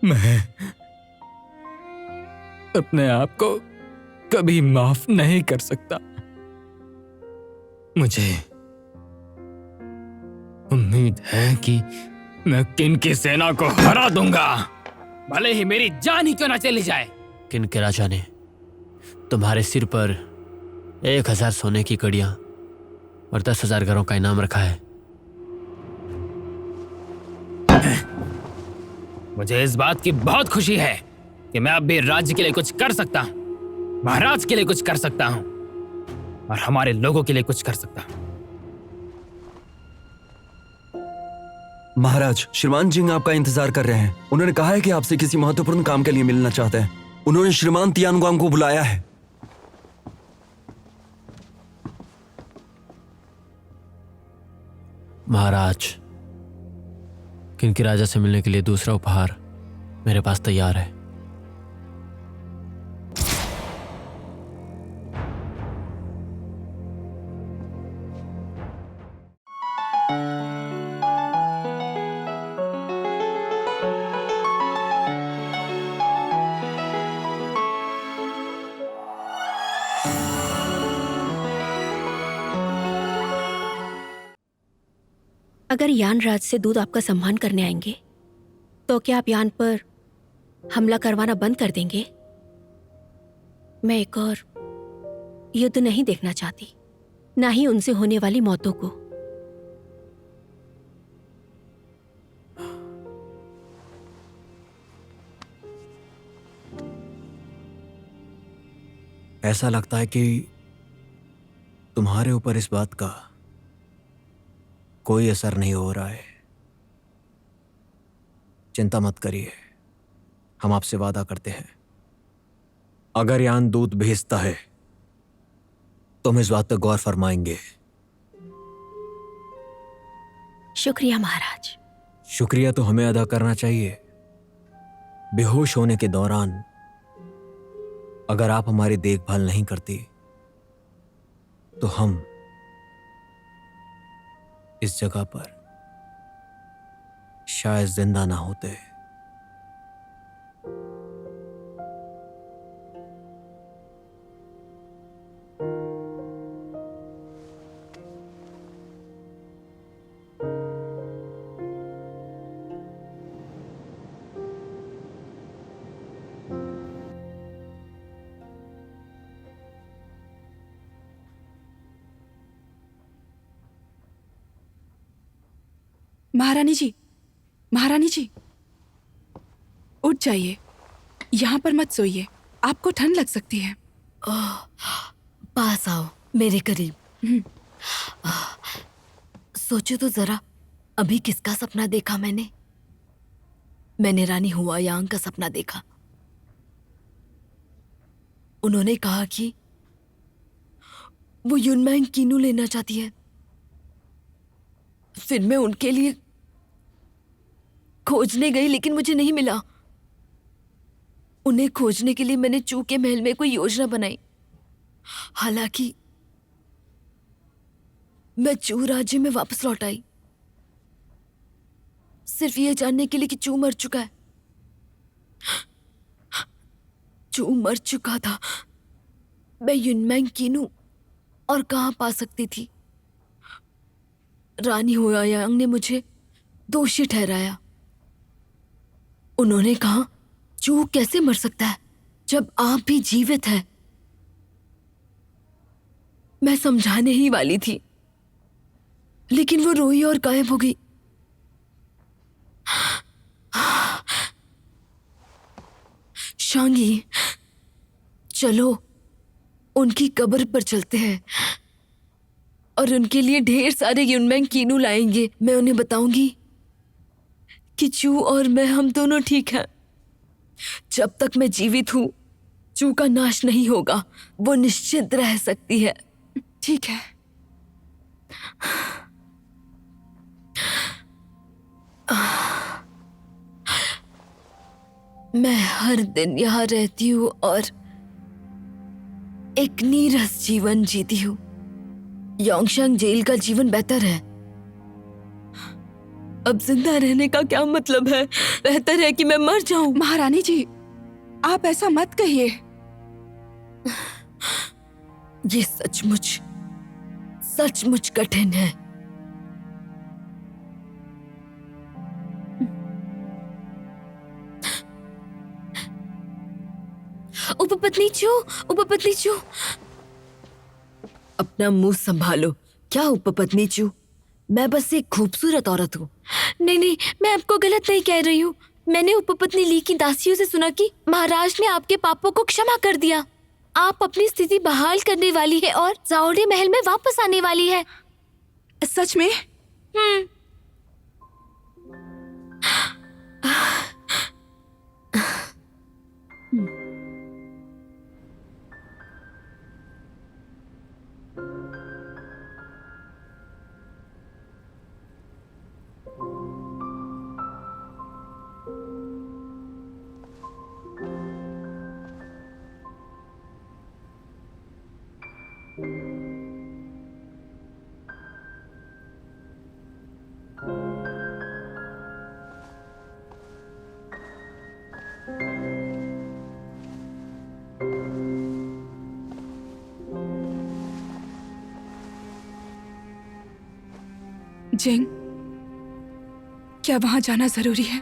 मैं अपने आप को कभी माफ नहीं कर सकता। मुझे उम्मीद है कि मैं किन की सेना को हरा दूंगा, भले ही मेरी जान ही क्यों ना चली जाए। किन के राजा ने तुम्हारे सिर पर 1000 सोने की कड़ियां और 10,000 घरों का इनाम रखा है। मुझे इस बात की बहुत खुशी है कि मैं अब भी राज्य के लिए कुछ कर सकता हूं, महाराज के लिए कुछ कर सकता हूं और हमारे लोगों के लिए कुछ कर सकता हूं। महाराज, श्रीमान जिंग आपका इंतजार कर रहे हैं। उन्होंने कहा है कि आपसे किसी महत्वपूर्ण काम के लिए मिलना चाहते हैं। उन्होंने श्रीमान तियानग्वांग को बुलाया है। महाराज, किनके राजा से मिलने के लिए दूसरा उपहार मेरे पास तैयार है। अगर यान राज से दूत आपका सम्मान करने आएंगे तो क्या आप यान पर हमला करवाना बंद कर देंगे? मैं एक और युद्ध नहीं देखना चाहती, ना ही उनसे होने वाली मौतों को। ऐसा लगता है कि तुम्हारे ऊपर इस बात का कोई असर नहीं हो रहा है। चिंता मत करिए, हम आपसे वादा करते हैं, अगर यान दूत भेजता है तो हम इस बात पर गौर फरमाएंगे। शुक्रिया महाराज। शुक्रिया तो हमें अदा करना चाहिए। बेहोश होने के दौरान अगर आप हमारी देखभाल नहीं करती तो हम इस जगह पर शायद जिंदा ना होते। महारानी जी, महारानी जी, उठ जाइए, यहाँ पर मत सोइए, आपको ठंड लग सकती है। पास आओ, मेरे करीब। सोचो तो जरा, अभी किसका सपना देखा मैंने? मैंने रानी हुआयांग का सपना देखा। उन्होंने कहा कि वो युनमैंग कीनू लेना चाहती है। फिर मैं उनके लिए खोजने गई, लेकिन मुझे नहीं मिला। उन्हें खोजने के लिए मैंने चू के महल में कोई योजना बनाई। हालांकि मैं चू राज्य में वापस लौट आई, सिर्फ ये जानने के लिए कि चू मर चुका है। चू मर चुका था, मैं युनमैंग कीनू और कहां पा सकती थी? रानी हुआयांग ने मुझे दोषी ठहराया। उन्होंने कहा, चू कैसे मर सकता है जब आप भी जीवित हैं? मैं समझाने ही वाली थी, लेकिन वो रोई और गायब हो गई। शांगी, चलो उनकी कब्र पर चलते हैं और उनके लिए ढेर सारे युनमैंग कीनू लाएंगे। मैं उन्हें बताऊंगी कि चू और मैं, हम दोनों ठीक हैं। जब तक मैं जीवित हूं, चू का नाश नहीं होगा। वो निश्चित रह सकती है। ठीक है। मैं हर दिन यहाँ रहती हूँ और एक नीरस जीवन जीती हूँ। योंगशंग जेल का जीवन बेहतर है। अब जिंदा रहने का क्या मतलब है? बेहतर है कि मैं मर जाऊं। महारानी जी, आप ऐसा मत कहिए। ये सचमुच कठिन है। उपपत्नी चू, अपना मुंह संभालो। क्या उपपत्नी चू? मैं बस एक खूबसूरत औरत हूँ। नहीं, मैं आपको गलत नहीं कह रही हूँ। मैंने उपपत्नी ली की दासियों से सुना कि महाराज ने आपके पापों को क्षमा कर दिया। आप अपनी स्थिति बहाल करने वाली है और जाओडी महल में वापस आने वाली है। सच में? जिंग, क्या वहां जाना जरूरी है?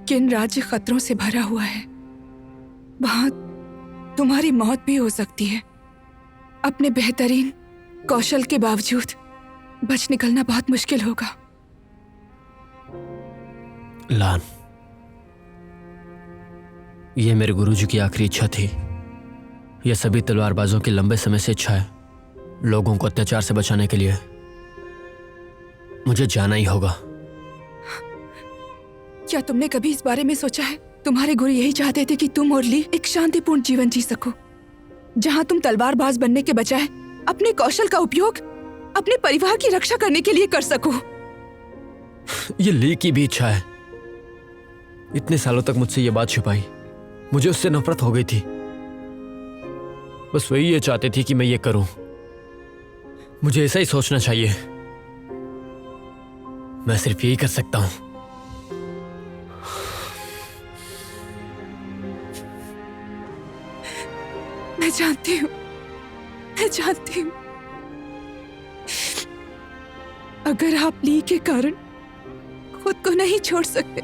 किन राज्य खतरों से भरा हुआ है। वहां तुम्हारी मौत भी हो सकती है। अपने बेहतरीन कौशल के बावजूद बच निकलना बहुत मुश्किल होगा। लान, ये मेरे गुरुजी की आखिरी इच्छा थी। यह सभी तलवारबाजों की लंबे समय से इच्छा है। लोगों को अत्याचार से बचाने के लिए मुझे जाना ही होगा। क्या तुमने कभी इस बारे में सोचा है? तुम्हारे गुरु यही चाहते थे कि तुम और ली एक शांतिपूर्ण जीवन जी सको, जहां तुम तलवारबाज बनने के बजाय अपने कौशल का उपयोग अपने परिवार की रक्षा करने के लिए कर सको। ये ली की भी इच्छा है। इतने सालों तक मुझसे ये बात छुपाई। मुझे उससे नफरत हो गई थी। बस वही ये चाहते थी कि मैं ये करूं। मुझे ऐसा ही सोचना चाहिए। मैं सिर्फ यही कर सकता हूं। मैं जानती हूं। अगर आप ली के कारण खुद को नहीं छोड़ सकते,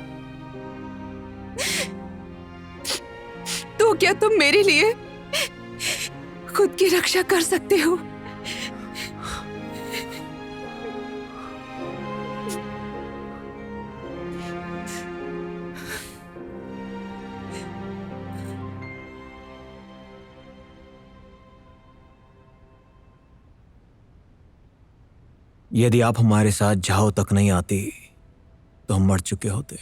तो क्या तुम मेरे लिए खुद की रक्षा कर सकते हो? यदि आप हमारे साथ झाओ तक नहीं आती तो हम मर चुके होते।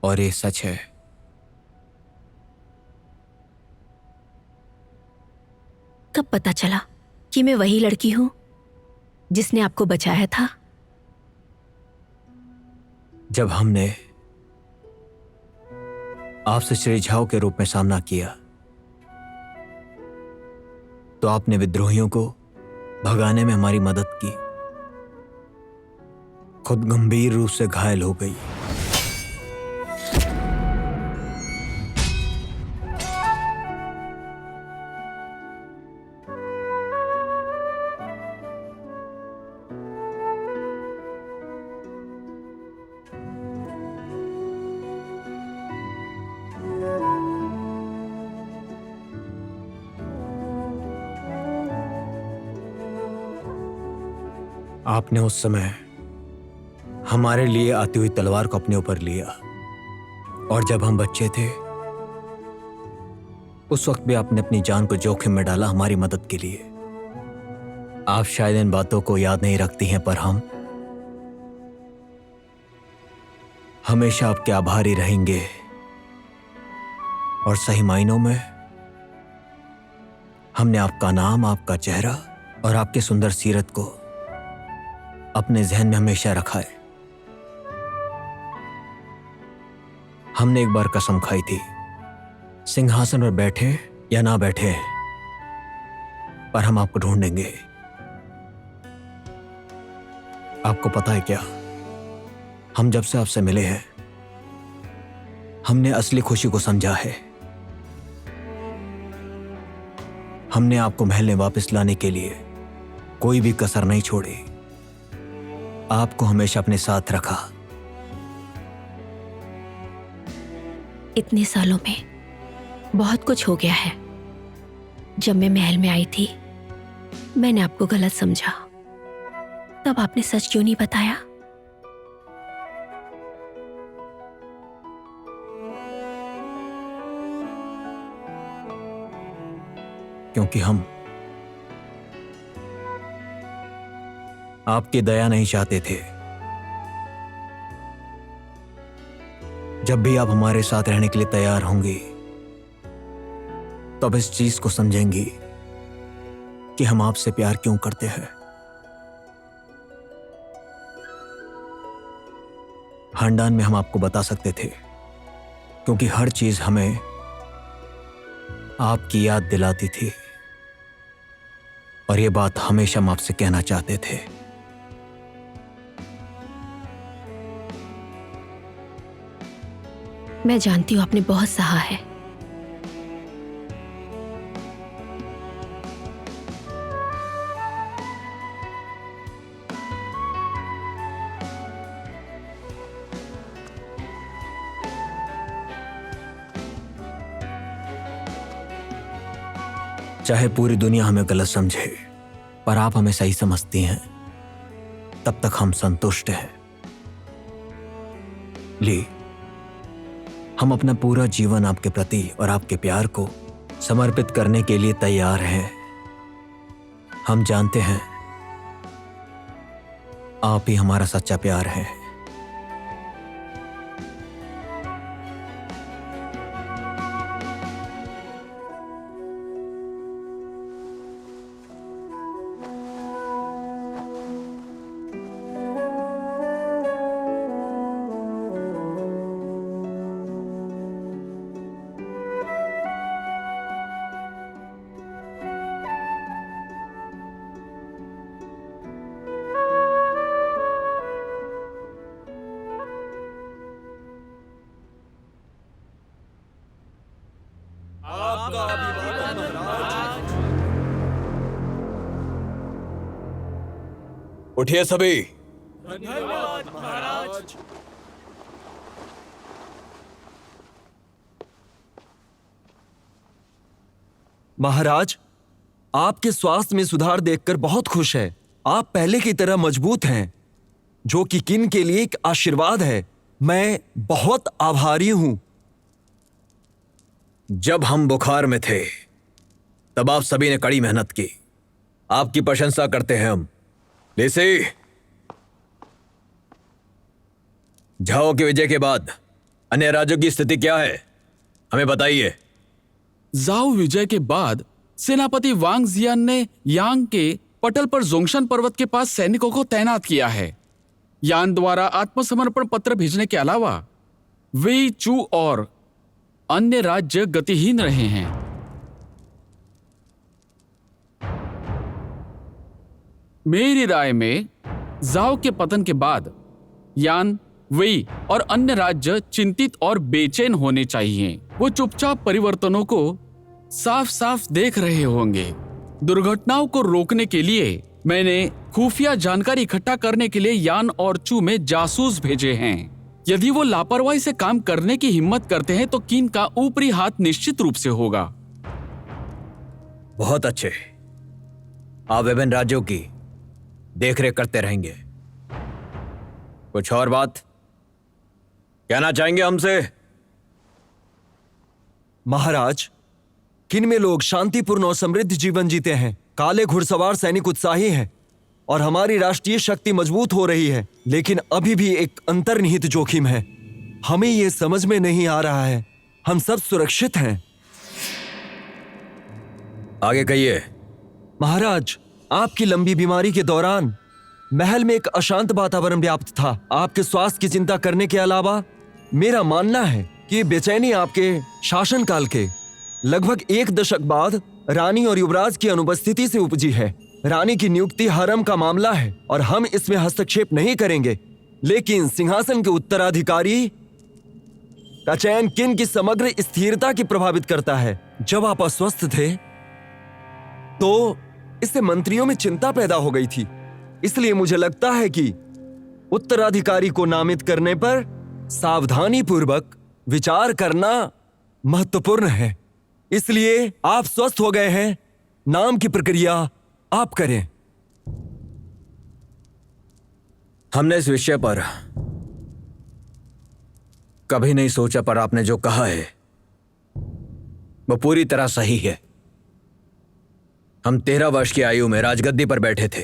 और ये सच है। कब पता चला कि मैं वही लड़की हूं जिसने आपको बचाया था? जब हमने आपसे श्री झाओ के रूप में सामना किया तो आपने विद्रोहियों को भगाने में हमारी मदद की। खुद गंभीर रूप से घायल हो गई। आपने उस समय हमारे लिए आती हुई तलवार को अपने ऊपर लिया, और जब हम बच्चे थे उस वक्त भी आपने अपनी जान को जोखिम में डाला हमारी मदद के लिए। आप शायद इन बातों को याद नहीं रखती हैं, पर हम हमेशा आपके आभारी रहेंगे। और सही मायनों में हमने आपका नाम, आपका चेहरा और आपकी सुंदर सीरत को अपने जहन में हमेशा रखा है। हमने एक बार कसम खाई थी, सिंहासन पर बैठे या ना बैठे, पर हम आपको ढूंढेंगे। आपको पता है क्या, हम जब से आपसे मिले हैं हमने असली खुशी को समझा है। हमने आपको महल में वापस लाने के लिए कोई भी कसर नहीं छोड़ी, आपको हमेशा अपने साथ रखा। इतने सालों में बहुत कुछ हो गया है। जब मैं महल में आई थी मैंने आपको गलत समझा, तब आपने सच क्यों नहीं बताया? क्योंकि हम आपकी दया नहीं चाहते थे। जब भी आप हमारे साथ रहने के लिए तैयार होंगी तब इस चीज को समझेंगी कि हम आपसे प्यार क्यों करते हैं। खानदान में हम आपको बता सकते थे, क्योंकि हर चीज हमें आपकी याद दिलाती थी, और ये बात हमेशा हम आपसे कहना चाहते थे। मैं जानती हूं आपने बहुत सहा है, चाहे पूरी दुनिया हमें गलत समझे, पर आप हमें सही समझती हैं, तब तक हम संतुष्ट हैं। ली, हम अपना पूरा जीवन आपके प्रति और आपके प्यार को समर्पित करने के लिए तैयार हैं। हम जानते हैं आप ही हमारा सच्चा प्यार है। उठिए सभी। महाराज, आपके स्वास्थ्य में सुधार देखकर बहुत खुश है। आप पहले की तरह मजबूत हैं, जो कि किन के लिए एक आशीर्वाद है। मैं बहुत आभारी हूं। जब हम बुखार में थे तब आप सभी ने कड़ी मेहनत की, आपकी प्रशंसा करते हैं हम। लेसी, झाओ की विजय के बाद अन्य राज्यों की स्थिति क्या है, हमें बताइए। जाओ विजय के बाद सेनापति वांग जियान ने यांग के पटल पर जोंगशन पर्वत के पास सैनिकों को तैनात किया है। यान द्वारा आत्मसमर्पण पत्र भेजने के अलावा वेई चू और अन्य राज्य गतिहीन रहे हैं। मेरी राय में जाओ के पतन के बाद यान, वेई और अन्य राज्य चिंतित और बेचैन होने चाहिए। वो चुपचाप परिवर्तनों को साफ साफ देख रहे होंगे। दुर्घटनाओं को रोकने के लिए मैंने खुफिया जानकारी इकट्ठा करने के लिए यान और चू में जासूस भेजे हैं। यदि वो लापरवाही से काम करने की हिम्मत करते हैं तो किन का ऊपरी हाथ निश्चित रूप से होगा। बहुत अच्छे, आप विभिन्न राज्यों की देखरेख करते रहेंगे। कुछ और बात कहना चाहेंगे हमसे? महाराज, किन में लोग शांतिपूर्ण और समृद्ध जीवन जीते हैं। काले घुड़सवार सैनिक उत्साही हैं और हमारी राष्ट्रीय शक्ति मजबूत हो रही है, लेकिन अभी भी एक अंतर्निहित जोखिम है। हमें यह समझ में नहीं आ रहा है। हम सब सुरक्षित हैं। आगे कहिए। महाराज, आपकी लंबी बीमारी के दौरान महल में एक अशांत वातावरण व्याप्त था। आपके स्वास्थ्य की चिंता करने के अलावा मेरा मानना है कि ये बेचैनी आपके शासनकाल के लगभग 1 दशक बाद रानी और युवराज की अनुपस्थिति से उपजी है। रानी की नियुक्ति हरम का मामला है और हम इसमें हस्तक्षेप नहीं करेंगे, लेकिन सिंहासन के उत्तराधिकारी का चयन किन की समग्र स्थिरता की प्रभावित करता है। जब आप अस्वस्थ थे तो इससे मंत्रियों में चिंता पैदा हो गई थी, इसलिए मुझे लगता है कि उत्तराधिकारी को नामित करने पर सावधानी पूर्वक विचार करना महत्वपूर्ण है। इसलिए आप स्वस्थ हो गए हैं, नाम की प्रक्रिया आप करें। हमने इस विषय पर कभी नहीं सोचा, पर आपने जो कहा है वो पूरी तरह सही है। हम 13 वर्ष की आयु में राजगद्दी पर बैठे थे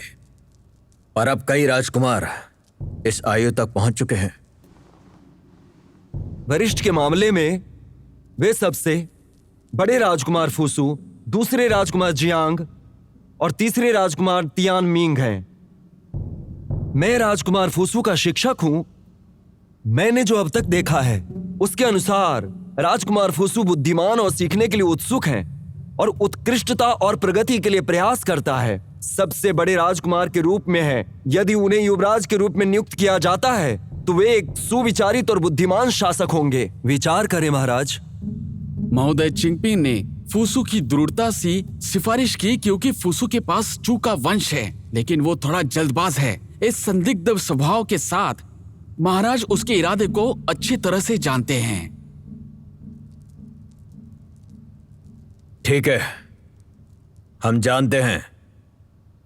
और अब कई राजकुमार इस आयु तक पहुंच चुके हैं। वरिष्ठ के मामले में वे सबसे बड़े राजकुमार फूसू, दूसरे राजकुमार जियांग और तीसरे राजकुमार तियान मिंग हैं। मैं राजकुमार फूसू का शिक्षक हूं। मैंने जो अब तक देखा है उसके अनुसार राजकुमार फूसू बुद्धिमान और सीखने के लिए उत्सुक हैं और उत्कृष्टता और प्रगति के लिए प्रयास करता है। सबसे बड़े राजकुमार के रूप में है। यदि उन्हें युवराज के रूप में नियुक्त किया जाता है तो वे एक सुविचारित और बुद्धिमान शासक होंगे। विचार करें महाराज। महोदय चिंगपिंग ने फूसू की दृढ़ता से सिफारिश की क्योंकि फूसू के पास चू का वंश है, लेकिन वो थोड़ा जल्दबाज है। इस संदिग्ध स्वभाव के साथ महाराज उसके इरादे को अच्छी तरह से जानते हैं। ठीक है, हम जानते हैं,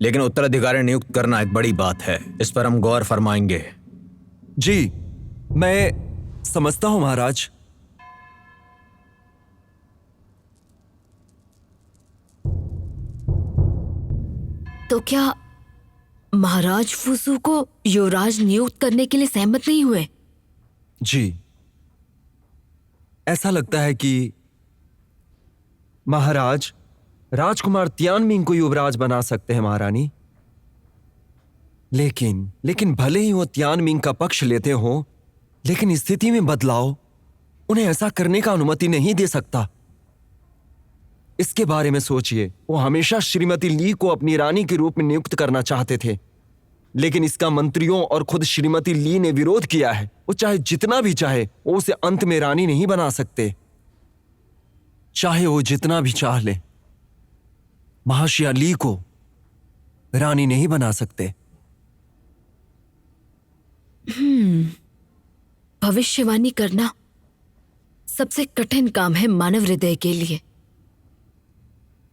लेकिन उत्तराधिकारी नियुक्त करना एक बड़ी बात है। इस पर हम गौर फरमाएंगे। जी, मैं समझता हूं महाराज। तो क्या महाराज फूसू को युवराज नियुक्त करने के लिए सहमत नहीं हुए? जी, ऐसा लगता है कि महाराज राजकुमार तियानमिंग को युवराज बना सकते हैं महारानी। लेकिन भले ही वो तियानमिंग का पक्ष लेते हो, लेकिन स्थिति में बदलाव उन्हें ऐसा करने का अनुमति नहीं दे सकता। इसके बारे में सोचिए। वो हमेशा श्रीमती ली को अपनी रानी के रूप में नियुक्त करना चाहते थे, लेकिन इसका मंत्रियों और खुद श्रीमती ली ने विरोध किया है। वो चाहे जितना भी चाहे, वो उसे अंत में रानी नहीं बना सकते, चाहे वो जितना भी चाह ले। महाशया ली को रानी नहीं बना सकते। भविष्यवाणी करना सबसे कठिन काम है मानव हृदय के लिए।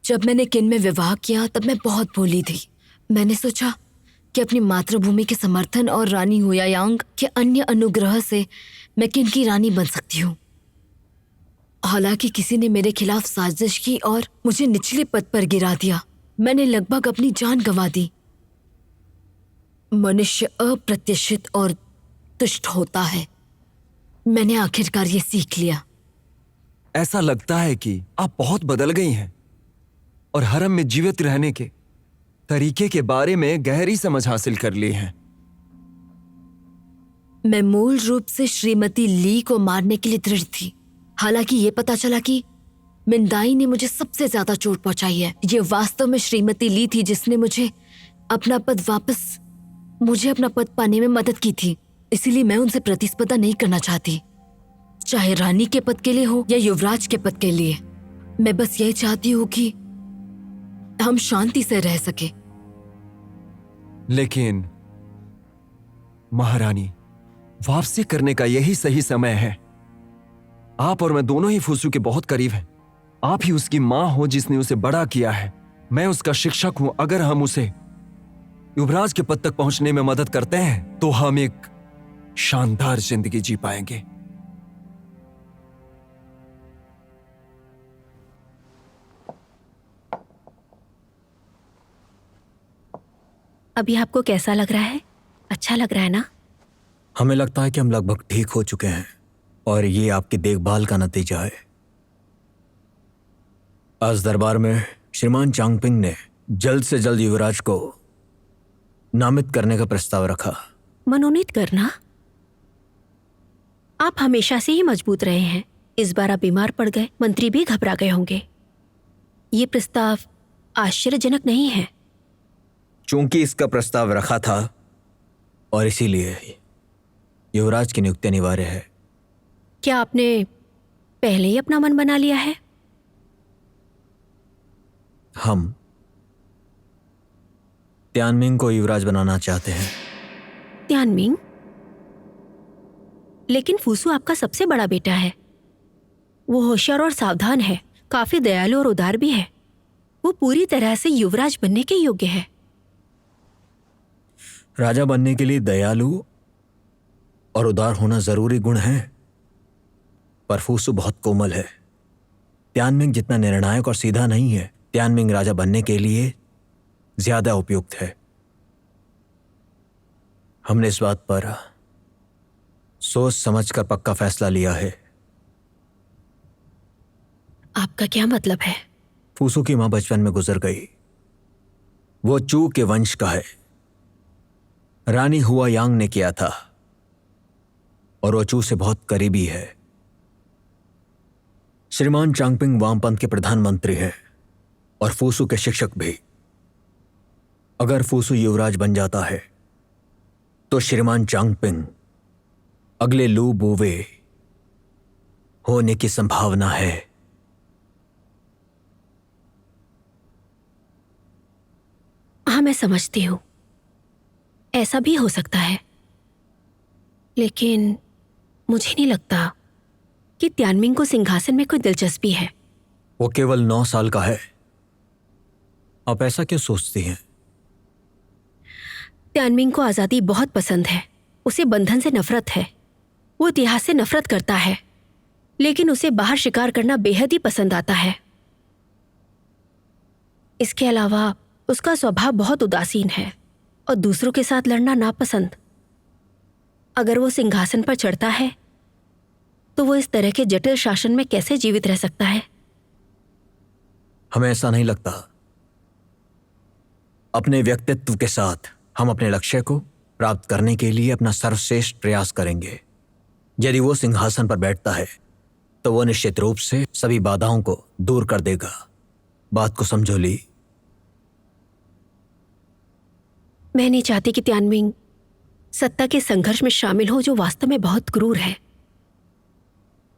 जब मैंने किन में विवाह किया तब मैं बहुत भोली थी। मैंने सोचा कि अपनी मातृभूमि के समर्थन और रानी हुयायांग के अन्य अनुग्रह से मैं किन की रानी बन सकती हूँ। हालांकि किसी ने मेरे खिलाफ साजिश की और मुझे निचले पद पर गिरा दिया। मैंने लगभग अपनी जान गंवा दी। मनुष्य अप्रत्याशित और तुष्ट होता है। मैंने आखिरकार ये सीख लिया। ऐसा लगता है कि आप बहुत बदल गई हैं और हरम में जीवित रहने के तरीके के बारे में गहरी समझ हासिल कर ली है। मैं मूल रूप से श्रीमती ली को मारने के लिए दृढ़ थी। हालांकि ये पता चला कि मिंदाई ने मुझे सबसे ज्यादा चोट पहुंचाई है। ये वास्तव में श्रीमती ली थी जिसने मुझे अपना पद पाने में मदद की थी। इसीलिए मैं उनसे प्रतिस्पर्धा नहीं करना चाहती, चाहे रानी के पद के लिए हो या युवराज के पद के लिए। मैं बस यही चाहती हूँ कि हम शांति से रह सके। लेकिन महारानी, वापसी करने का यही सही समय है। आप और मैं दोनों ही फूसू के बहुत करीब हैं। आप ही उसकी मां हो जिसने उसे बड़ा किया है। मैं उसका शिक्षक हूं। अगर हम उसे युवराज के पद तक पहुंचने में मदद करते हैं तो हम एक शानदार जिंदगी जी पाएंगे। अभी आपको कैसा लग रहा है? अच्छा लग रहा है ना? हमें लगता है कि हम लगभग ठीक हो चुके हैं और ये आपकी देखभाल का नतीजा है। आज दरबार में श्रीमान चांगपिंग ने जल्द से जल्द युवराज को नामित करने का प्रस्ताव रखा। मनोनीत करना? आप हमेशा से ही मजबूत रहे हैं। इस बार आप बीमार पड़ गए, मंत्री भी घबरा गए होंगे। ये प्रस्ताव आश्चर्यजनक नहीं है। चूंकि इसका प्रस्ताव रखा था और इसीलिए युवराज की नियुक्ति अनिवार्य है। क्या आपने पहले ही अपना मन बना लिया है? हम त्यानमिंग को युवराज बनाना चाहते हैं। त्यानमिंग? लेकिन फूसू आपका सबसे बड़ा बेटा है। वो होशियार और सावधान है, काफी दयालु और उदार भी है। वो पूरी तरह से युवराज बनने के योग्य है। राजा बनने के लिए दयालु और उदार होना जरूरी गुण है, पर फूसू बहुत कोमल है। त्यानमिंग जितना निर्णायक और सीधा नहीं है। त्यानमिंग राजा बनने के लिए ज्यादा उपयुक्त है। हमने इस बात पर सोच समझकर पक्का फैसला लिया है। आपका क्या मतलब है? फूसू की मां बचपन में गुजर गई। वो चू के वंश का है। रानी हुआ यांग ने किया था और वो चू से बहुत करीबी है। श्रीमान चांगपिंग वामपंथ के प्रधानमंत्री हैं और फूसू के शिक्षक भी। अगर फूसू युवराज बन जाता है तो श्रीमान चांगपिंग अगले लू बुवे होने की संभावना है। हाँ, मैं समझती हूं, ऐसा भी हो सकता है, लेकिन मुझे नहीं लगता कि त्यानमिंग को सिंहासन में कोई दिलचस्पी है। वो केवल 9 साल का है। आप ऐसा क्यों सोचती हैं? त्यानमिंग को आजादी बहुत पसंद है। उसे बंधन से नफरत है। वो इतिहास से नफरत करता है, लेकिन उसे बाहर शिकार करना बेहद ही पसंद आता है। इसके अलावा उसका स्वभाव बहुत उदासीन है और दूसरों के साथ लड़ना नापसंद। अगर वो सिंहासन पर चढ़ता है तो वो इस तरह के जटिल शासन में कैसे जीवित रह सकता है? हमें ऐसा नहीं लगता। अपने व्यक्तित्व के साथ हम अपने लक्ष्य को प्राप्त करने के लिए अपना सर्वश्रेष्ठ प्रयास करेंगे। यदि वो सिंहासन पर बैठता है तो वो निश्चित रूप से सभी बाधाओं को दूर कर देगा। बात को समझो ली। मैं नहीं चाहती कि त्यानमिंग सत्ता के संघर्ष में शामिल हो, जो वास्तव में बहुत क्रूर है।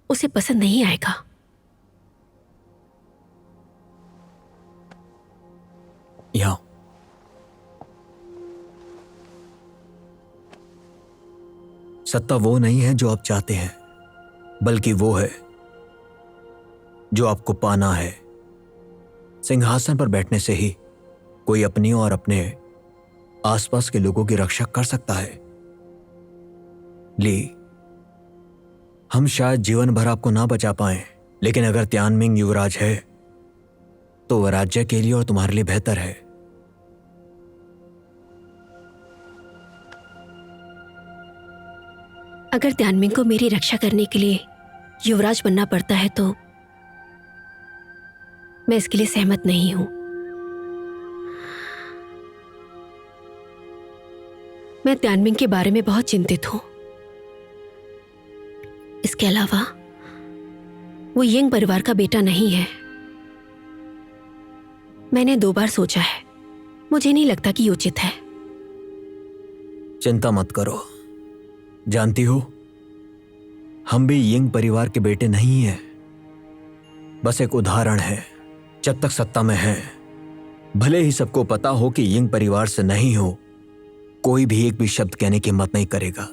उसे पसंद नहीं आएगा। यहाँ सत्ता वो नहीं है जो आप चाहते हैं, बल्कि वो है जो आपको पाना है। सिंहासन पर बैठने से ही कोई अपनी और अपने आसपास के लोगों की रक्षा कर सकता है। ली, हम शायद जीवन भर आपको ना बचा पाए, लेकिन अगर त्यानमिंग युवराज है तो वह राज्य के लिए और तुम्हारे लिए बेहतर है। अगर त्यानमिंग को मेरी रक्षा करने के लिए युवराज बनना पड़ता है तो मैं इसके लिए सहमत नहीं हूं। मैं त्यानमिंग के बारे में बहुत चिंतित हूं। इसके अलावा वो यंग परिवार का बेटा नहीं है। मैंने 2 बार सोचा है। मुझे नहीं लगता कि ये उचित है। चिंता मत करो। जानती हो, हम भी यंग परिवार के बेटे नहीं हैं। बस एक उदाहरण है। जब तक सत्ता में हैं, भले ही सबको पता हो कि यंग परिवार से नहीं हो, कोई भी एक भी शब्द कहने की हिम्मत नहीं करेगा।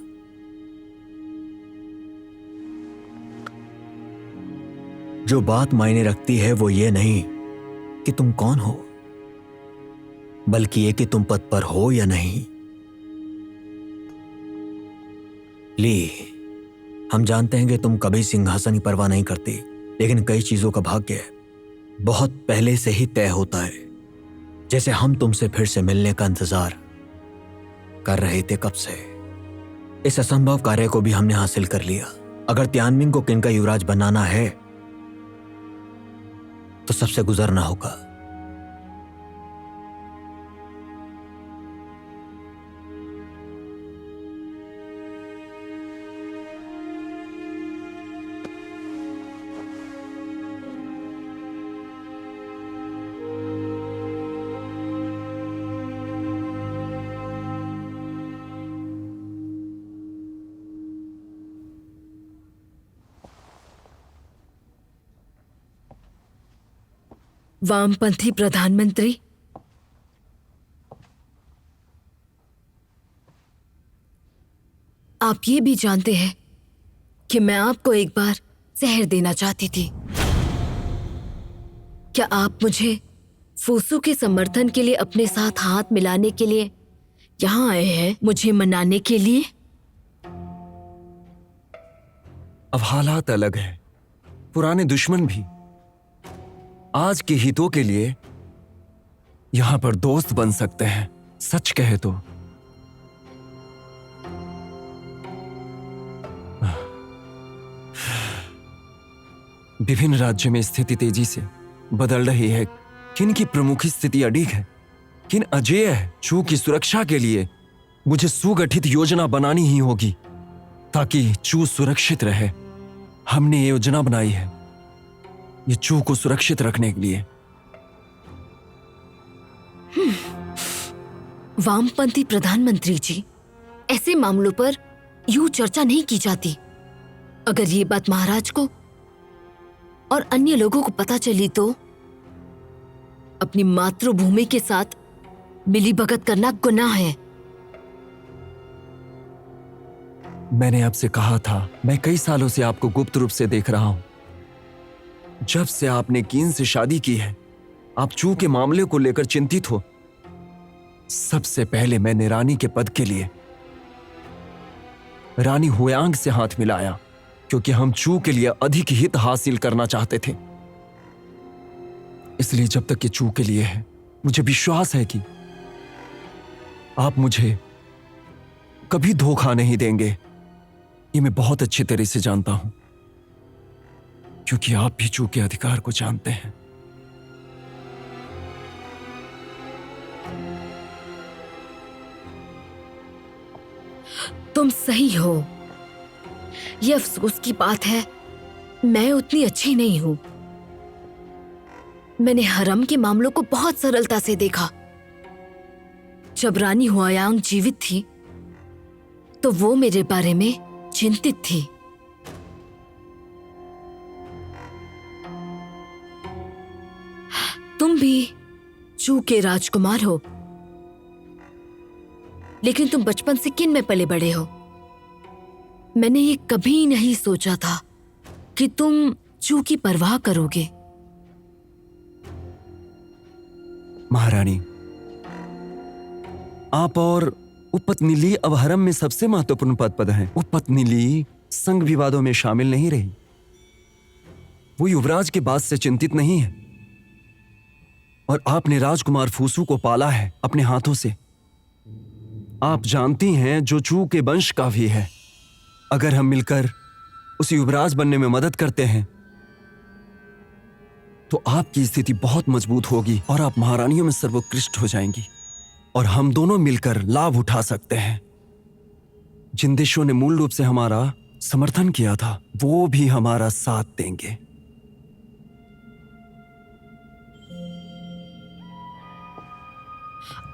जो बात मायने रखती है वो ये नहीं कि तुम कौन हो, बल्कि ये कि तुम पद पर हो या नहीं। ली, हम जानते हैं कि तुम कभी सिंहासन की परवाह नहीं करती, लेकिन कई चीजों का भाग्य बहुत पहले से ही तय होता है। जैसे हम तुमसे फिर से मिलने का इंतजार कर रहे थे कब से। इस असंभव कार्य को भी हमने हासिल कर लिया। अगर त्यानमिंग को किन का युवराज बनाना है तो सबसे गुजरना होगा। वामपंथी प्रधानमंत्री, आप ये भी जानते हैं कि मैं आपको एक बार जहर देना चाहती थी। क्या आप मुझे फूसू के समर्थन के लिए अपने साथ हाथ मिलाने के लिए यहाँ आए हैं, मुझे मनाने के लिए? अब हालात अलग है। पुराने दुश्मन भी आज के हितों के लिए यहां पर दोस्त बन सकते हैं। सच कहे तो विभिन्न राज्यों में स्थिति तेजी से बदल रही है। किन की प्रमुख स्थिति अडिग है, किन अजेय है। चू की सुरक्षा के लिए मुझे सुगठित योजना बनानी ही होगी ताकि चू सुरक्षित रहे। हमने ये योजना बनाई है ये चू को सुरक्षित रखने के लिए। वामपंथी प्रधानमंत्री जी, ऐसे मामलों पर यूं चर्चा नहीं की जाती। अगर ये बात महाराज को और अन्य लोगों को पता चली तो अपनी मातृभूमि के साथ मिलीभगत करना गुनाह है। मैंने आपसे कहा था, मैं कई सालों से आपको गुप्त रूप से देख रहा हूं। जब से आपने कीन से शादी की है, आप चू के मामले को लेकर चिंतित हो। सबसे पहले मैंने रानी के पद के लिए रानी हुयांग से हाथ मिलाया क्योंकि हम चू के लिए अधिक हित हासिल करना चाहते थे। इसलिए जब तक ये चू के लिए है, मुझे विश्वास है कि आप मुझे कभी धोखा नहीं देंगे। ये मैं बहुत अच्छी तरह से जानता हूं क्योंकि आप भी चू के अधिकार को जानते हैं। तुम सही हो। यह अफसोस की बात है, मैं उतनी अच्छी नहीं हूं। मैंने हरम के मामलों को बहुत सरलता से देखा। जब रानी हुआयांग जीवित थी तो वो मेरे बारे में चिंतित थी। तुम भी चू के राजकुमार हो, लेकिन तुम बचपन से किन में पले बड़े हो। मैंने ये कभी नहीं सोचा था कि तुम चू की परवाह करोगे। महारानी, आप और उपपत्नीली अब हरम में सबसे महत्वपूर्ण पद पर हैं। उपपत्नीली संघ विवादों में शामिल नहीं रही। वो युवराज के बाद से चिंतित नहीं है और आपने राजकुमार फूसू को पाला है अपने हाथों से। आप जानती हैं जो चू के वंश का भी है। अगर हम मिलकर उस युवराज बनने में मदद करते हैं तो आपकी स्थिति बहुत मजबूत होगी और आप महारानियों में सर्वोत्कृष्ट हो जाएंगी और हम दोनों मिलकर लाभ उठा सकते हैं। जिन देशों ने मूल रूप से हमारा समर्थन किया था वो भी हमारा साथ देंगे।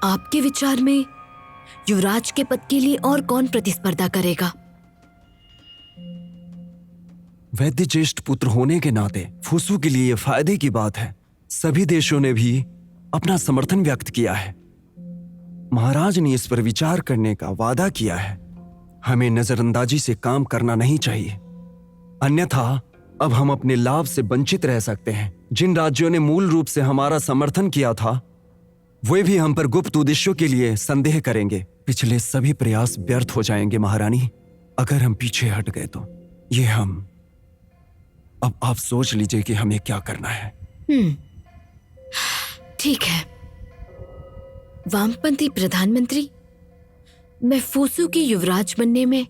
आपके विचार में युवराज के पद के लिए और कौन प्रतिस्पर्धा करेगा? वैद्य ज्येष्ठ पुत्र होने के नाते फूसू के लिए फायदे की बात है। सभी देशों ने भी अपना समर्थन व्यक्त किया है। महाराज ने इस पर विचार करने का वादा किया है। हमें नजरअंदाजी से काम करना नहीं चाहिए, अन्यथा अब हम अपने लाभ से वंचित रह सकते हैं। जिन राज्यों ने मूल रूप से हमारा समर्थन किया था वे भी हम पर गुप्त उद्देश्यों के लिए संदेह करेंगे। पिछले सभी प्रयास व्यर्थ हो जाएंगे महारानी अगर हम पीछे हट गए तो। ये हम अब आप सोच लीजिए कि हमें क्या करना है। ठीक है वामपंथी प्रधानमंत्री, मैं फूसू के युवराज बनने में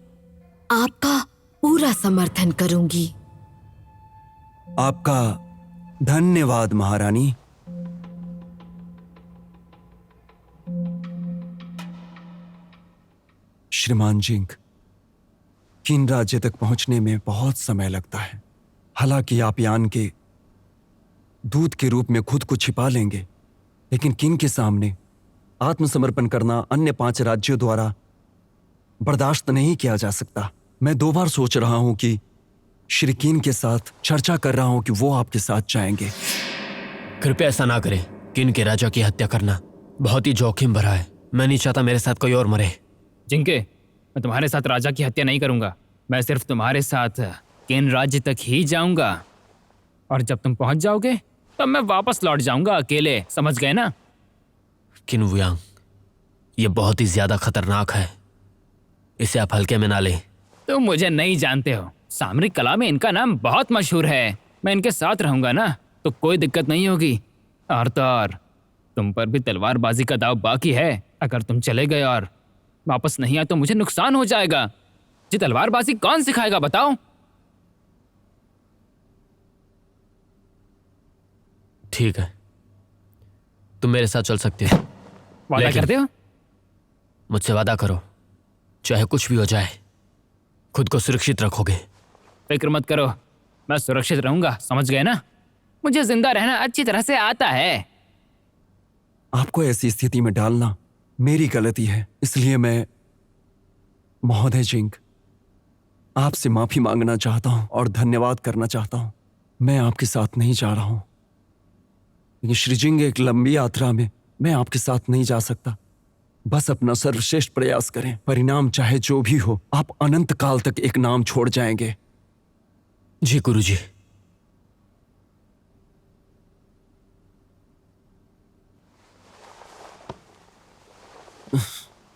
आपका पूरा समर्थन करूंगी। आपका धन्यवाद महारानी। श्रीमान जिंग, किन राज्य तक पहुंचने में बहुत समय लगता है। हालांकि आप यान के दूत के रूप में खुद को छिपा लेंगे, लेकिन किन के सामने आत्मसमर्पण करना अन्य 5 राज्यों द्वारा बर्दाश्त नहीं किया जा सकता। मैं 2 बार सोच रहा हूं कि श्री किन के साथ चर्चा कर रहा हूं कि वो आपके साथ जाएंगे। कृपया ऐसा ना करें। किन के राजा की हत्या करना बहुत ही जोखिम भरा है। मैं नहीं चाहता मेरे साथ कोई और मरे। जिंके, मैं तुम्हारे साथ राजा की हत्या नहीं करूंगा। मैं सिर्फ तुम्हारे साथ किन राज्य तक ही जाऊंगा, और जब तुम पहुंच जाओगे तब मैं वापस लौट जाऊंगा अकेले, समझ गए ना? किन वुयांग, ये बहुत ही ज्यादा खतरनाक है, इसे आप हल्के में ना लें। तुम मुझे नहीं जानते हो, सामरिक कला में इनका नाम बहुत मशहूर है। मैं इनके साथ रहूंगा ना तो कोई दिक्कत नहीं होगी। और तो और तुम पर भी तलवारबाजी का दाव बाकी है। अगर तुम चले गए और वापस नहीं आए तो मुझे नुकसान हो जाएगा। जी, तलवारबाजी कौन सिखाएगा बताओ? ठीक है, तुम मेरे साथ चल सकते हो। वादा लेकिन- करते हो? मुझसे वादा करो, चाहे कुछ भी हो जाए खुद को सुरक्षित रखोगे। फिक्र मत करो, मैं सुरक्षित रहूंगा, समझ गए ना? मुझे जिंदा रहना अच्छी तरह से आता है। आपको ऐसी स्थिति में डालना मेरी गलती है, इसलिए मैं महोदय जिंग आपसे माफी मांगना चाहता हूं और धन्यवाद करना चाहता हूं। मैं आपके साथ नहीं जा रहा हूं, लेकिन श्री जिंग, एक लंबी यात्रा में मैं आपके साथ नहीं जा सकता। बस अपना सर्वश्रेष्ठ प्रयास करें, परिणाम चाहे जो भी हो, आप अनंत काल तक एक नाम छोड़ जाएंगे। जी गुरुजी।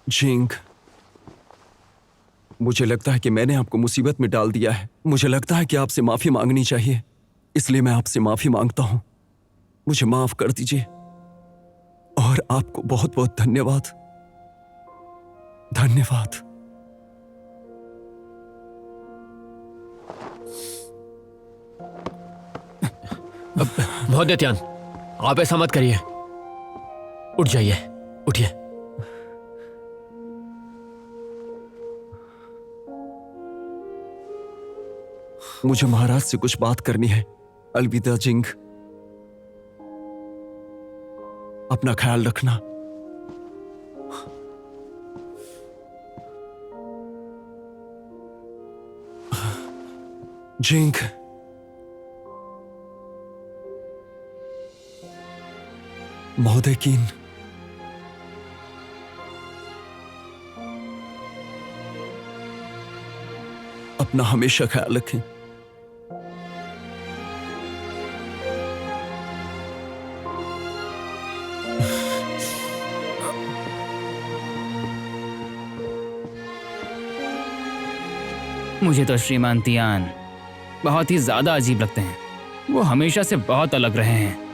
जिंग, मुझे लगता है कि मैंने आपको मुसीबत में डाल दिया है। मुझे लगता है कि आपसे माफी मांगनी चाहिए, इसलिए मैं आपसे माफी मांगता हूं। मुझे माफ कर दीजिए और आपको बहुत बहुत धन्यवाद। धन्यवाद। महोदय त्यान, आप ऐसा मत करिए। उठ जाइए, उठिए। मुझे महाराज से कुछ बात करनी है। अलविदा जिंग, अपना ख्याल रखना। जिंग, महोदय कीन, अपना हमेशा ख्याल रखें। मुझे तो श्रीमान तियान बहुत ही ज्यादा अजीब लगते हैं। वो हमेशा से बहुत अलग रहे हैं,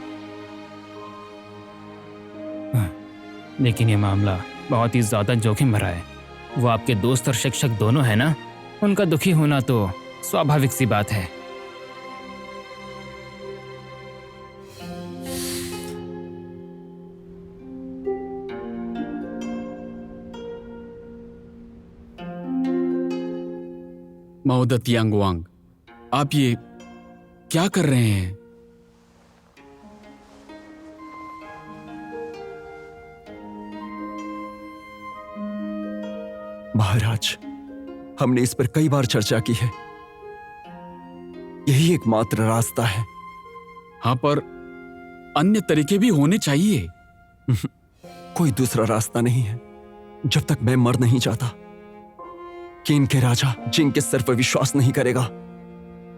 लेकिन ये मामला बहुत ही ज्यादा जोखिम भरा है। वो आपके दोस्त और शिक्षक दोनों हैं ना, उनका दुखी होना तो स्वाभाविक सी बात है। महोदय तियांगवांग, आप ये क्या कर रहे हैं? महाराज, हमने इस पर कई बार चर्चा की है। यही एकमात्र रास्ता है। हाँ, पर अन्य तरीके भी होने चाहिए। कोई दूसरा रास्ता नहीं है जब तक मैं मर नहीं जाता। कीन के राजा जिनके सर पर विश्वास नहीं करेगा।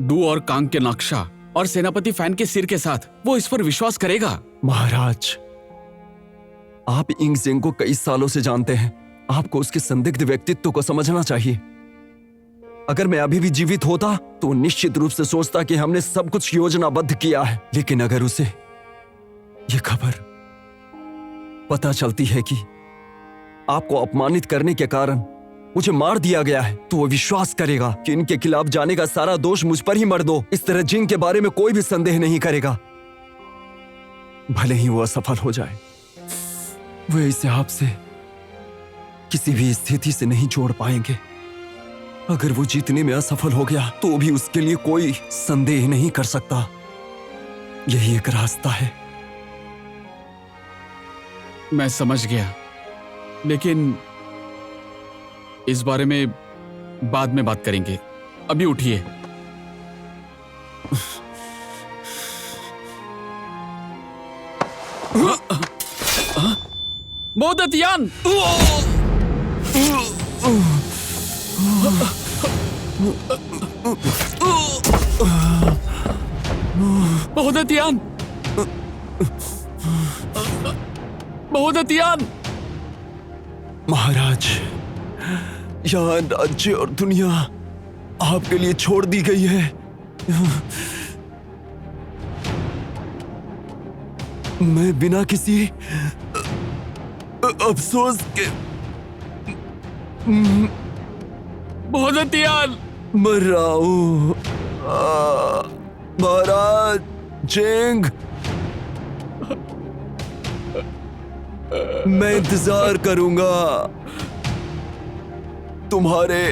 डू और कांग के नक्शा और सेनापति फैन के सिर के साथ वो इस पर विश्वास करेगा। महाराज, आप इंग जिंग को कई सालों से जानते हैं। आपको उसके संदिग्ध व्यक्तित्व को समझना चाहिए। अगर मैं अभी भी जीवित होता तो निश्चित रूप से सोचता कि हमने सब कुछ योजनाबद्ध किया है। लेकिन अगर उसे यह खबर पता चलती है कि आपको अपमानित करने के कारण मुझे मार दिया गया है, तो वो विश्वास करेगा कि इनके खिलाफ जाने का सारा दोष मुझ पर ही मर दो। इस तरह जिंग के बारे में कोई भी संदेह नहीं करेगा। भले ही वो असफल हो जाए, वो इसे आपसे किसी भी स्थिति से नहीं जोड़ पाएंगे। अगर वो जीतने में असफल हो गया तो भी उसके लिए कोई संदेह नहीं कर सकता। यही एक रास्ता है। मैं समझ गया, लेकिन इस बारे में बाद में बात करेंगे। अभी उठिए। मोदतयान! मोदतयान! मोदतयान! महाराज, यहाँ राज्य और दुनिया आपके लिए छोड़ दी गई है। मैं बिना किसी अफसोस के मोदतयान! मर रहा हूं। महाराज चेंग, मैं इंतजार करूंगा तुम्हारे।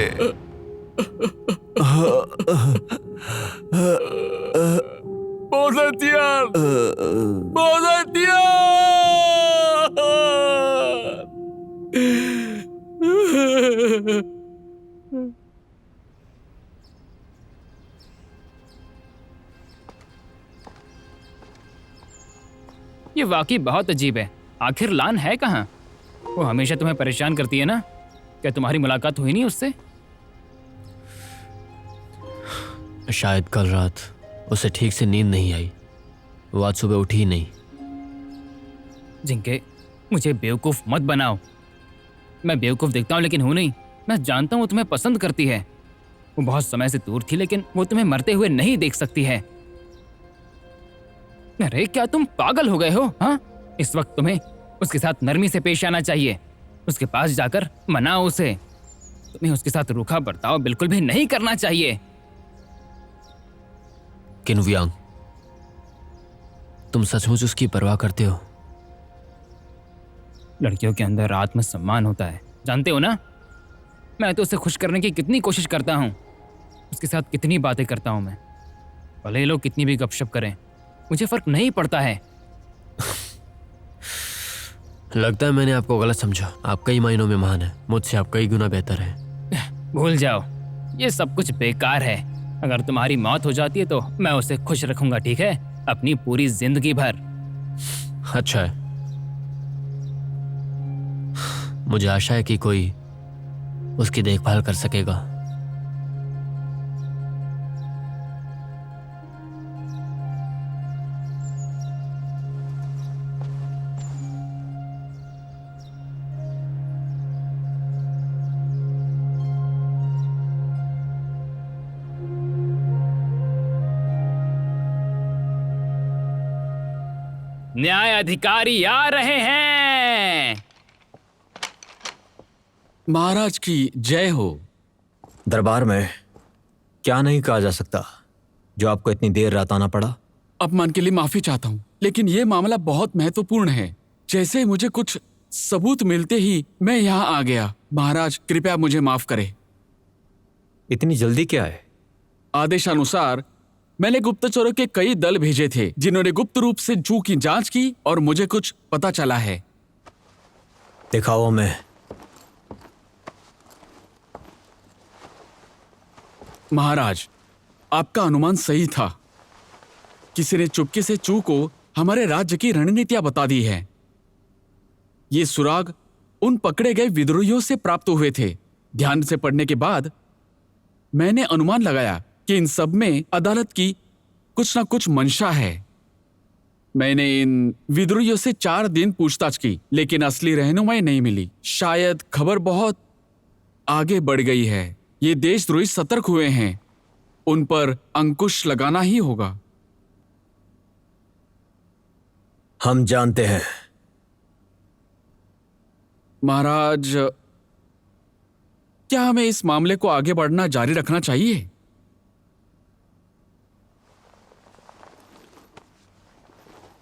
मोदतयान! मोदतयान! ये वाकई बहुत अजीब है। आखिर लान है कहाँ? वो हमेशा तुम्हें परेशान करती है ना? क्या तुम्हारी मुलाकात हुई नहीं उससे? शायद कल रात उसे ठीक से नींद नहीं आई, वो आज सुबह उठी ही नहीं। जिंके, मुझे बेवकूफ मत बनाओ। मैं बेवकूफ दिखता हूँ लेकिन हूं नहीं। मैं जानता हूँ वो तुम्हें पसंद करती है। वो बहुत समय से दूर थी लेकिन वो तुम्हें मरते हुए नहीं देख सकती है। अरे क्या तुम पागल हो गए हो? हाँ, इस वक्त तुम्हें उसके साथ नरमी से पेश आना चाहिए। उसके पास जाकर मनाओ उसे। तुम्हें उसके साथ रूखा बर्ताव बिल्कुल भी नहीं करना चाहिए। किन्व्यांग, तुम सचमुच उसकी परवाह करते हो? लड़कियों के अंदर आत्मसम्मान होता है, जानते हो ना? मैं तो उसे खुश करने की कितनी कोशिश करता हूँ, उसके साथ कितनी बातें करता हूँ मैं। भले लोग कितनी भी गपशप करें, मुझे फर्क नहीं पड़ता है। लगता है मैंने आपको गलत समझा। आप कई मायनों में महान हैं, मुझसे आप कई गुना बेहतर हैं। भूल जाओ, ये सब कुछ बेकार है। अगर तुम्हारी मौत हो जाती है तो मैं उसे खुश रखूंगा, ठीक है? अपनी पूरी जिंदगी भर। अच्छा है, मुझे आशा है कि कोई उसकी देखभाल कर सकेगा। न्याय अधिकारी आ रहे हैं। महाराज की जय हो। दरबार में क्या नहीं कहा जा सकता जो आपको इतनी देर रात आना पड़ा? अपमान के लिए माफी चाहता हूँ, लेकिन यह मामला बहुत महत्वपूर्ण है। जैसे मुझे कुछ सबूत मिलते ही मैं यहाँ आ गया। महाराज कृपया मुझे माफ करें। इतनी जल्दी क्या है? आदेशानुसार मैंने गुप्तचरों के कई दल भेजे थे जिन्होंने गुप्त रूप से जू की जांच की और मुझे कुछ पता चला है। दिखाओ मैं। महाराज, आपका अनुमान सही था। किसी ने चुपके से चू को हमारे राज्य की रणनीतियां बता दी है। ये सुराग उन पकड़े गए विद्रोहियों से प्राप्त हुए थे। ध्यान से पढ़ने के बाद मैंने अनुमान लगाया कि इन सब में अदालत की कुछ ना कुछ मंशा है। मैंने इन विद्रोहियों से 4 दिन पूछताछ की, लेकिन असली रहनुमाई नहीं मिली। शायद खबर बहुत आगे बढ़ गई है। ये देशद्रोही सतर्क हुए हैं, उन पर अंकुश लगाना ही होगा। हम जानते हैं। महाराज, क्या हमें इस मामले को आगे बढ़ना जारी रखना चाहिए?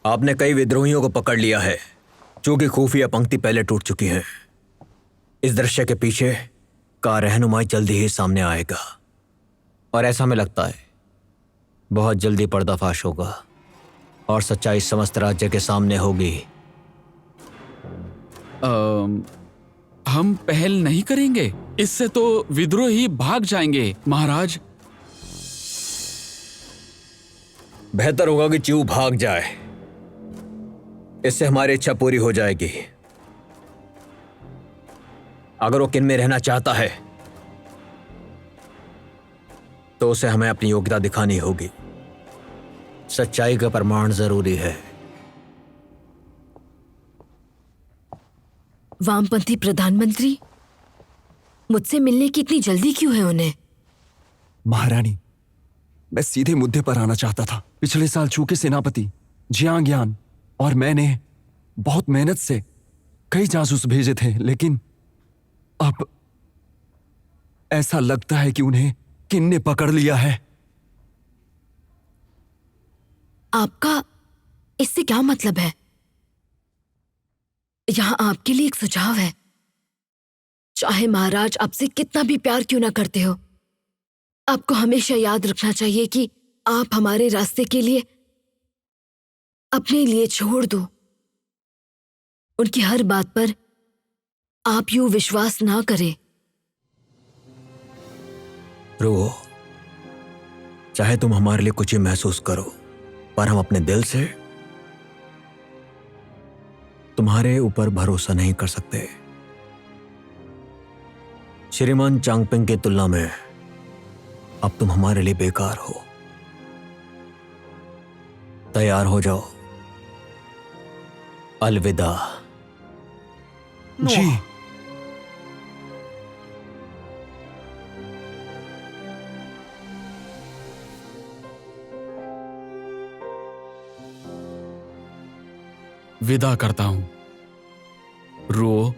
आपने कई विद्रोहियों को पकड़ लिया है, जो कि खुफिया पंक्ति पहले टूट चुकी है। इस दृश्य के पीछे का रहनुमाई जल्दी ही सामने आएगा, और ऐसा हमें लगता है बहुत जल्दी पर्दाफाश होगा और सच्चाई समस्त राज्य के सामने होगी। हम पहल नहीं करेंगे? इससे तो विद्रोही भाग जाएंगे। महाराज, बेहतर होगा कि च्यू भाग जाए। इससे हमारी इच्छा पूरी हो जाएगी। अगर वो किन में रहना चाहता है तो उसे हमें अपनी योग्यता दिखानी होगी। सच्चाई का प्रमाण जरूरी है। वामपंथी प्रधानमंत्री, मुझसे मिलने की इतनी जल्दी क्यों है उन्हें? महारानी, मैं सीधे मुद्दे पर आना चाहता था। पिछले साल चूके सेनापति जियांग यान और मैंने बहुत मेहनत से कई जासूस भेजे थे, लेकिन अब ऐसा लगता है कि उन्हें किन ने पकड़ लिया है। आपका इससे क्या मतलब है? यहां आपके लिए एक सुझाव है। चाहे महाराज आपसे कितना भी प्यार क्यों ना करते हो, आपको हमेशा याद रखना चाहिए कि आप हमारे रास्ते के लिए अपने लिए छोड़ दो। उनकी हर बात पर आप यूं विश्वास ना करें। रुओ, चाहे तुम हमारे लिए कुछ ही महसूस करो, पर हम अपने दिल से तुम्हारे ऊपर भरोसा नहीं कर सकते। श्रीमान चांगपिंग की तुलना में अब तुम हमारे लिए बेकार हो। तैयार हो जाओ। अलविदा। जी। विदा करता हूं। रो।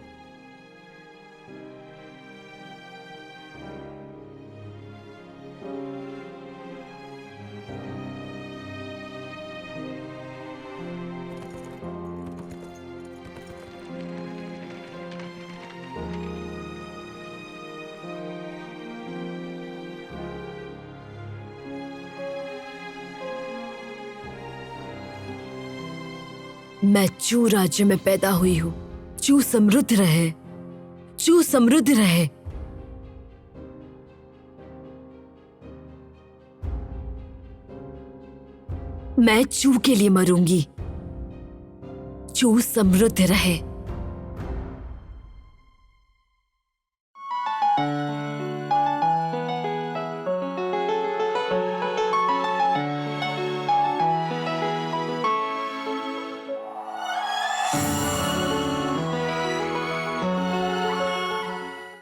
मैं चू राज्य में पैदा हुई हूं। चू समृद्ध रहे, चू समृद्ध रहे। मैं चू के लिए मरूंगी। चू समृद्ध रहे।